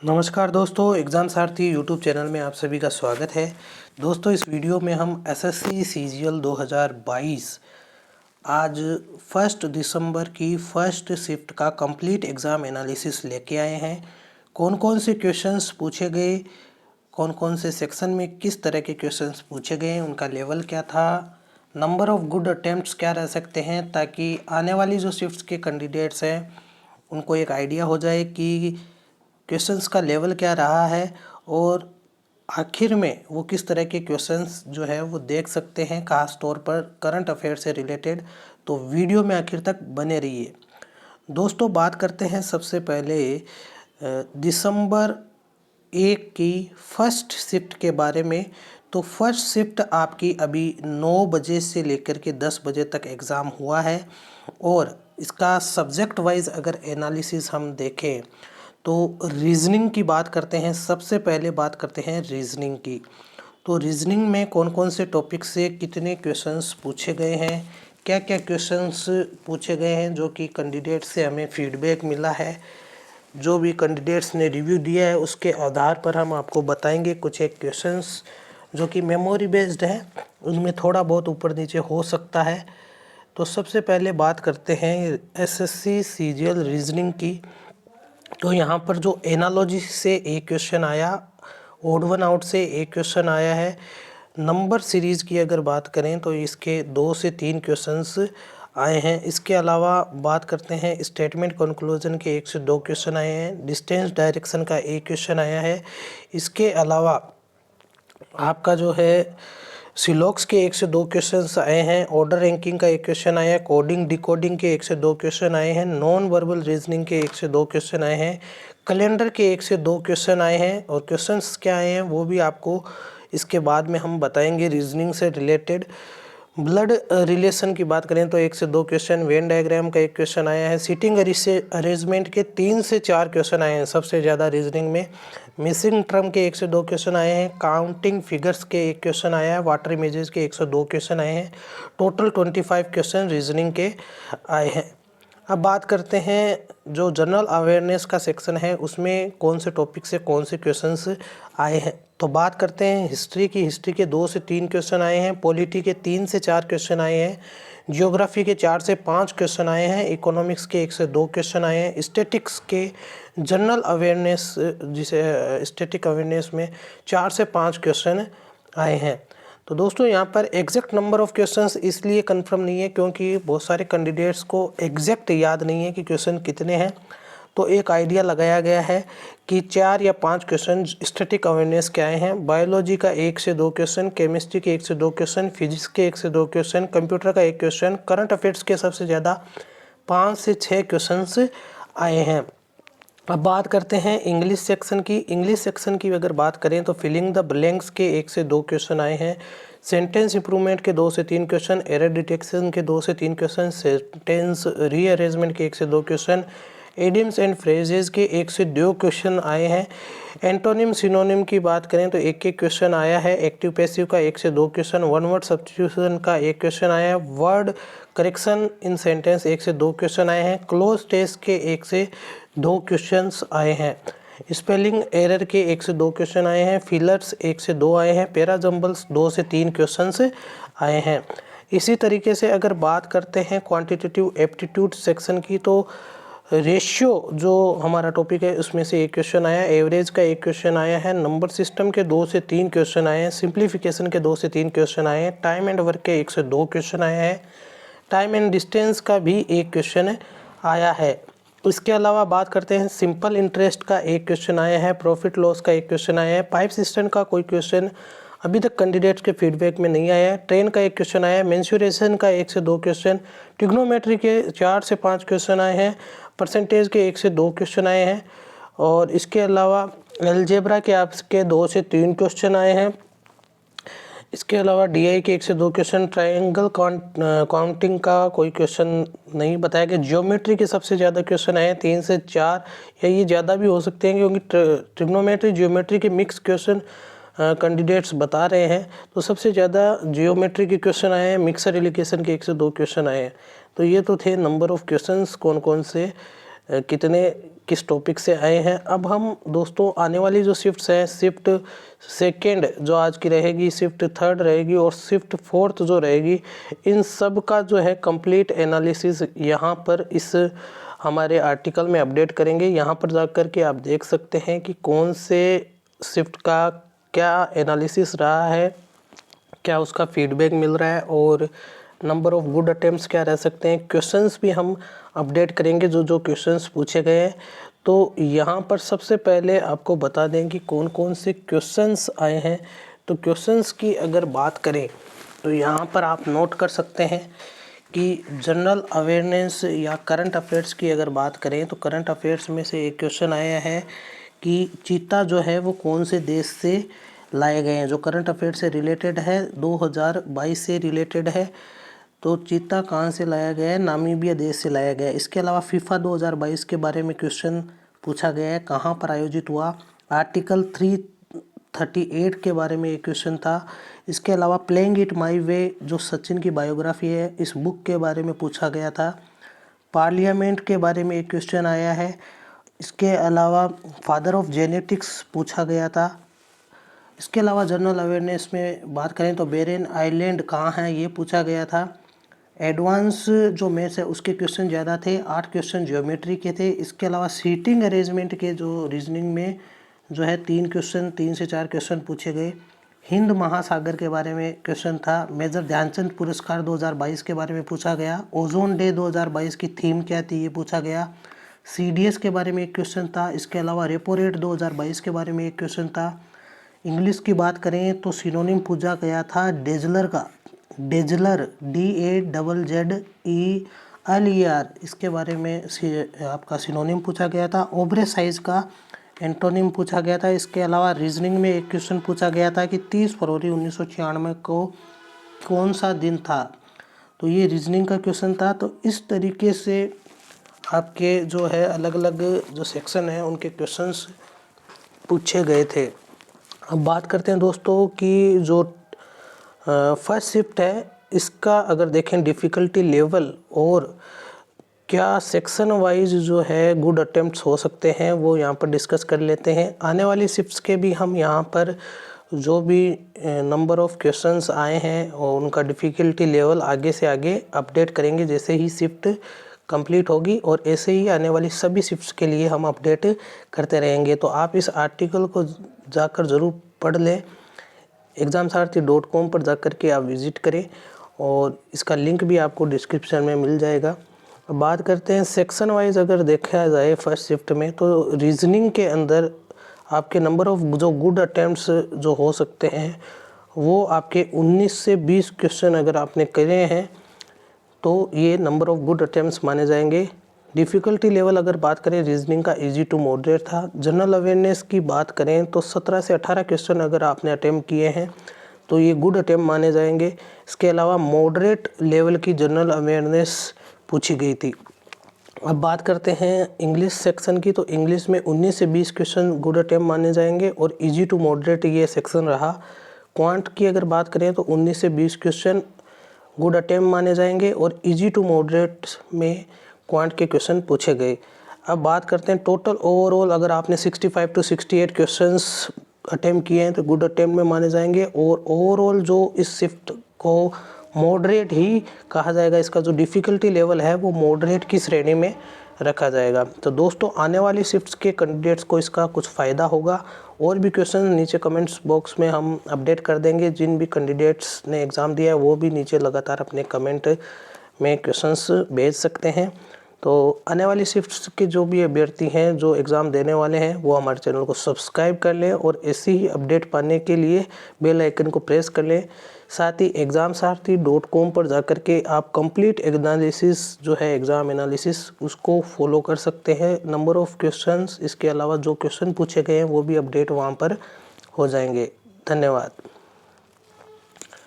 नमस्कार दोस्तों, एग्ज़ाम सारथी YouTube channel में आप सभी का स्वागत है। दोस्तों, इस वीडियो में हम एसएससी सीजीएल 2022 आज 1 दिसंबर की फर्स्ट शिफ्ट का कंप्लीट एग्ज़ाम एनालिसिस लेके आए हैं। कौन कौन से क्वेश्चंस पूछे गए, कौन कौन से सेक्शन में किस तरह के क्वेश्चंस पूछे गए, उनका लेवल क्या था, नंबर ऑफ़ गुड अटेम्प्ट्स क्या रह सकते हैं, ताकि आने वाली जो शिफ्ट्स के कैंडिडेट्स हैं उनको एक आइडिया हो जाए कि क्वेश्चंस का लेवल क्या रहा है और आखिर में वो किस तरह के क्वेश्चंस जो है वो देख सकते हैं, खास तौर पर करंट अफेयर से रिलेटेड। तो वीडियो में आखिर तक बने रहिए। दोस्तों, बात करते हैं सबसे पहले दिसंबर 1 की फर्स्ट शिफ्ट के बारे में। तो फर्स्ट शिफ्ट आपकी अभी 9 बजे से लेकर के 10 बजे तक एग्ज़ाम हुआ है और इसका सब्जेक्ट वाइज अगर एनालिसिस हम देखें तो रीजनिंग की बात करते हैं। सबसे पहले बात करते हैं रीजनिंग की। तो रीजनिंग में कौन कौन से टॉपिक से कितने क्वेश्चंस पूछे गए हैं, क्या क्या क्वेश्चंस पूछे गए हैं, जो कि कैंडिडेट से हमें फीडबैक मिला है, जो भी कैंडिडेट्स ने रिव्यू दिया है उसके आधार पर हम आपको बताएंगे। कुछ एक क्वेश्चंस जो कि मेमोरी बेस्ड है, उनमें थोड़ा बहुत ऊपर नीचे हो सकता है। तो सबसे पहले बात करते हैं एसएससी सीजीएल रीजनिंग की। तो यहाँ पर जो एनालॉजी से एक क्वेश्चन आया, ओड वन आउट से एक क्वेश्चन आया है। नंबर सीरीज़ की अगर बात करें तो इसके 2 से 3 क्वेश्चंस आए हैं। इसके अलावा बात करते हैं स्टेटमेंट कंक्लूजन के 1 से 2 क्वेश्चन आए हैं। डिस्टेंस डायरेक्शन का एक क्वेश्चन आया है। इसके अलावा आपका जो है सिलॉक्स के 1 से 2 क्वेश्चंस आए हैं। ऑर्डर रैंकिंग का एक क्वेश्चन आया है। कोडिंग डिकोडिंग के 1 से 2 क्वेश्चन आए हैं। नॉन वर्बल रीजनिंग के 1 से 2 क्वेश्चन आए हैं। कैलेंडर के 1 से 2 क्वेश्चन आए हैं और क्वेश्चंस क्या आए हैं वो भी आपको इसके बाद में हम बताएंगे रीजनिंग से रिलेटेड। ब्लड रिलेशन की बात करें तो 1 से 2 क्वेश्चन, वेन डायग्राम का एक क्वेश्चन आया है। सीटिंग अरेंजमेंट के 3 से 4 क्वेश्चन आए हैं सबसे ज़्यादा रीजनिंग में। मिसिंग टर्म के 1 से 2 क्वेश्चन आए हैं। काउंटिंग फिगर्स के एक क्वेश्चन आया है। वाटर इमेजेस के 1 से 2 क्वेश्चन आए हैं। टोटल 25 क्वेश्चन रीजनिंग के आए हैं। अब बात करते हैं जो जनरल अवेयरनेस का सेक्शन है उसमें कौन से टॉपिक से कौन से क्वेश्चंस आए हैं। तो बात करते हैं हिस्ट्री की। हिस्ट्री के 2 से 3 क्वेश्चन आए हैं। पॉलिटी के 3 से 4 क्वेश्चन आए हैं। जियोग्राफी के 4 से 5 क्वेश्चन आए हैं। इकोनॉमिक्स के 1 से 2 क्वेश्चन आए हैं। स्टैटिक्स के जनरल अवेयरनेस जिसे स्टैटिक अवेयरनेस में 4 से 5 क्वेश्चन आए हैं। तो दोस्तों, यहाँ पर एग्जैक्ट नंबर ऑफ़ क्वेश्चंस इसलिए कंफर्म नहीं है क्योंकि बहुत सारे कैंडिडेट्स को एग्जैक्ट याद नहीं है कि क्वेश्चन कितने हैं। तो एक आइडिया लगाया गया है कि 4 या 5 क्वेश्चन स्टैटिक अवेयरनेस के आए हैं। बायोलॉजी का 1 से 2 क्वेश्चन, केमिस्ट्री के 1 से 2 क्वेश्चन, फिजिक्स के 1 से 2 क्वेश्चन, कंप्यूटर का 1 क्वेश्चन, करंट अफेयर्स के सबसे ज़्यादा 5 से 6 क्वेश्चन आए हैं। अब बात करते हैं इंग्लिश सेक्शन की। इंग्लिश सेक्शन की अगर बात करें तो फिलिंग द ब्लैंक्स के 1 से 2 क्वेश्चन आए हैं। सेंटेंस इंप्रूवमेंट के 2 से 3 क्वेश्चन, एरर डिटेक्शन के 2 से 3 क्वेश्चन, सेंटेंस रीअरेंजमेंट के 1 से 2 क्वेश्चन, एडियम्स एंड फ्रेजेस के 1 से 2 क्वेश्चन आए हैं। एंटोनिम सिनोनिम की बात करें तो एक क्वेश्चन आया है। एक्टिव पैसिव का 1 से 2 क्वेश्चन, वन वर्ड सब्स्टिट्यूशन का 1 क्वेश्चन आया है। वर्ड करेक्शन इन सेंटेंस 1 से 2 क्वेश्चन आए हैं। क्लोज टेस्ट के 1 से 2 क्वेश्चंस आए हैं। स्पेलिंग एरर के 1 से 2 क्वेश्चन आए हैं। फिलर्स 1 से 2 आए हैं। पैराजम्बल्स 2 से 3 क्वेश्चंस आए हैं। इसी तरीके से अगर बात करते हैं क्वांटिटेटिव एप्टीट्यूड सेक्शन की तो रेशियो जो हमारा टॉपिक है उसमें से 1 क्वेश्चन आया। एवरेज का 1 क्वेश्चन आया है। नंबर सिस्टम के 2 से 3 क्वेश्चन आए हैं। सिंप्लीफिकेशन के 2 से 3 क्वेश्चन आए हैं। टाइम एंड वर्क के 1 से 2 क्वेश्चन आए हैं। टाइम एंड डिस्टेंस का भी 1 क्वेश्चन आया है। इसके अलावा बात करते हैं सिंपल इंटरेस्ट का 1 क्वेश्चन आया है। प्रॉफिट लॉस का 1 क्वेश्चन आया है। पाइप सिस्टम का कोई क्वेश्चन अभी तक कैंडिडेट्स के फीडबैक में नहीं आया है। ट्रेन का 1 क्वेश्चन आया है। मेंसुरेशन का 1 से 2 क्वेश्चन, ट्रिग्नोमेट्री के 4 से 5 क्वेश्चन आए हैं। परसेंटेज के 1 से 2 क्वेश्चन आए हैं और इसके अलावा अलजेब्रा के आपके 2 से 3 क्वेश्चन आए हैं। इसके अलावा डीआई के 1 से 2 क्वेश्चन, ट्रायंगल काउंटिंग का कोई क्वेश्चन नहीं बताया गया। ज्योमेट्री के सबसे ज़्यादा क्वेश्चन आए हैं 3 से 4 या ये ज़्यादा भी हो सकते हैं क्योंकि ट्रिग्नोमेट्री ज्योमेट्री के मिक्स क्वेश्चन कैंडिडेट्स बता रहे हैं। तो सबसे ज़्यादा ज्योमेट्री के क्वेश्चन आए हैं। मिक्सर एलिगेशन के 1 से 2 क्वेश्चन आए हैं। तो ये तो थे नंबर ऑफ़ क्वेश्चंस कौन कौन से कितने किस टॉपिक से आए हैं। अब हम दोस्तों आने वाली जो शिफ्ट्स हैं, शिफ्ट सेकेंड जो आज की रहेगी, शिफ्ट थर्ड रहेगी और शिफ्ट फोर्थ जो रहेगी, इन सब का जो है कंप्लीट एनालिसिस यहाँ पर इस हमारे आर्टिकल में अपडेट करेंगे। यहाँ पर जाकर के आप देख सकते हैं कि कौन से शिफ्ट का क्या एनालिसिस रहा है, क्या उसका फीडबैक मिल रहा है और नंबर ऑफ गुड अटेम्प्ट्स क्या रह सकते हैं। क्वेश्चंस भी हम अपडेट करेंगे जो जो क्वेश्चंस पूछे गए हैं। तो यहाँ पर सबसे पहले आपको बता दें कि कौन कौन से क्वेश्चंस आए हैं। तो क्वेश्चंस की अगर बात करें तो यहाँ पर आप नोट कर सकते हैं कि जनरल अवेयरनेस या करंट अफेयर्स की अगर बात करें तो करंट अफेयर्स में से एक क्वेश्चन आया है कि चीता जो है वो कौन से देश से लाए गए हैं। जो करंट अफेयर से रिलेटेड है, 2022 से रिलेटेड है। तो चीता कहाँ से लाया गया है? नामीबिया देश से लाया गया है। इसके अलावा फीफा 2022 के बारे में क्वेश्चन पूछा गया है, कहाँ पर आयोजित हुआ। आर्टिकल 338 के बारे में एक क्वेश्चन था। इसके अलावा प्लेइंग इट माई वे जो सचिन की बायोग्राफी है, इस बुक के बारे में पूछा गया था। पार्लियामेंट के बारे में एक क्वेश्चन आया है। इसके अलावा फादर ऑफ जेनेटिक्स पूछा गया था। इसके अलावा जनरल अवेयरनेस में बात करें तो बेरेन आइलैंड कहाँ है, ये पूछा गया था। एडवांस जो मैथ्स है उसके क्वेश्चन ज़्यादा थे, 8 क्वेश्चन ज्योमेट्री के थे। इसके अलावा सीटिंग अरेंजमेंट के जो रीजनिंग में जो है 3 से 4 क्वेश्चन पूछे गए। हिंद महासागर के बारे में क्वेश्चन था। मेजर ध्यानचंद पुरस्कार 2022 के बारे में पूछा गया। ओजोन डे 2022 की थीम क्या थी, ये पूछा गया। CDS के बारे में एक क्वेश्चन था। इसके अलावा रेपो रेट 2022 के बारे में एक क्वेश्चन था। इंग्लिश की बात करें तो सिनोनिम पूछा गया था डेजलर का, डेजलर DAZZER, इसके बारे में आपका सिनोनिम पूछा गया था। ओब्रे साइज का एंटोनिम पूछा गया था। इसके अलावा रीजनिंग में एक क्वेश्चन पूछा गया था कि 30 फरवरी 1996 को कौन सा दिन था। तो ये रीजनिंग का क्वेश्चन था। तो इस तरीके से आपके जो है अलग अलग जो सेक्शन है उनके क्वेश्चंस पूछे गए थे। अब बात करते हैं दोस्तों कि जो फर्स्ट शिफ्ट है इसका अगर देखें डिफ़िकल्टी लेवल और क्या सेक्शन वाइज जो है गुड अटेम्प्ट्स हो सकते हैं, वो यहाँ पर डिस्कस कर लेते हैं। आने वाली शिफ्ट्स के भी हम यहाँ पर जो भी नंबर ऑफ क्वेश्चंस आए हैं और उनका डिफ़िकल्टी लेवल आगे से आगे अपडेट करेंगे जैसे ही शिफ्ट कंप्लीट होगी, और ऐसे ही आने वाली सभी शिफ्ट्स के लिए हम अपडेट करते रहेंगे। तो आप इस आर्टिकल को जाकर ज़रूर पढ़ लें। examsaarathi.com पर जाकर के आप विज़िट करें और इसका लिंक भी आपको डिस्क्रिप्शन में मिल जाएगा। अब बात करते हैं सेक्शन वाइज अगर देखा जाए फर्स्ट शिफ्ट में, तो रीजनिंग के अंदर आपके नंबर ऑफ जो गुड अटेम्प्ट्स जो हो सकते हैं वो आपके 19 से 20 क्वेश्चन अगर आपने करे हैं तो ये नंबर ऑफ गुड अटेम्प्ट्स माने जाएंगे। डिफ़िकल्टी लेवल अगर बात करें रीजनिंग का इजी टू मॉडरेट था। जनरल अवेयरनेस की बात करें तो 17 से 18 क्वेश्चन अगर आपने अटेम्प्ट किए हैं तो ये गुड अटेम्प्ट माने जाएंगे। इसके अलावा मॉडरेट लेवल की जनरल अवेयरनेस पूछी गई थी। अब बात करते हैं इंग्लिश सेक्शन की, तो इंग्लिश में 19 से 20 क्वेश्चन गुड अटेम्प्ट माने जाएंगे और इजी टू मॉडरेट ये सेक्शन रहा। क्वांट की अगर बात करें तो 19 से 20 क्वेश्चन गुड अटेम्प्ट माने जाएंगे और इजी टू मॉडरेट में क्वांट के क्वेश्चन पूछे गए। अब बात करते हैं टोटल ओवरऑल, अगर आपने 65 टू 68 क्वेश्चंस अटेम्प्ट किए हैं तो गुड अटेम्प्ट में माने जाएंगे और ओवरऑल जो इस शिफ्ट को मॉडरेट ही कहा जाएगा, इसका जो डिफ़िकल्टी लेवल है वो मॉडरेट की श्रेणी में रखा जाएगा। तो दोस्तों आने वाली शिफ्ट्स के कैंडिडेट्स को इसका कुछ फ़ायदा होगा। और भी क्वेश्चन नीचे कमेंट्स बॉक्स में हम अपडेट कर देंगे। जिन भी कैंडिडेट्स ने एग्ज़ाम दिया है वो भी नीचे लगातार अपने कमेंट में क्वेश्चंस भेज सकते हैं। तो आने वाली शिफ्ट्स के जो भी अभ्यर्थी हैं जो एग्ज़ाम देने वाले हैं वो हमारे चैनल को सब्सक्राइब कर लें और ऐसी ही अपडेट पाने के लिए बेल आइकन को प्रेस कर लें। साथ ही examsaarathi.com पर जाकर के आप कंप्लीट एनालिसिस जो है एग्ज़ाम एनालिसिस उसको फॉलो कर सकते हैं। नंबर ऑफ़ क्वेश्चंस, इसके अलावा जो क्वेश्चन पूछे गए हैं वो भी अपडेट वहाँ पर हो जाएंगे। धन्यवाद।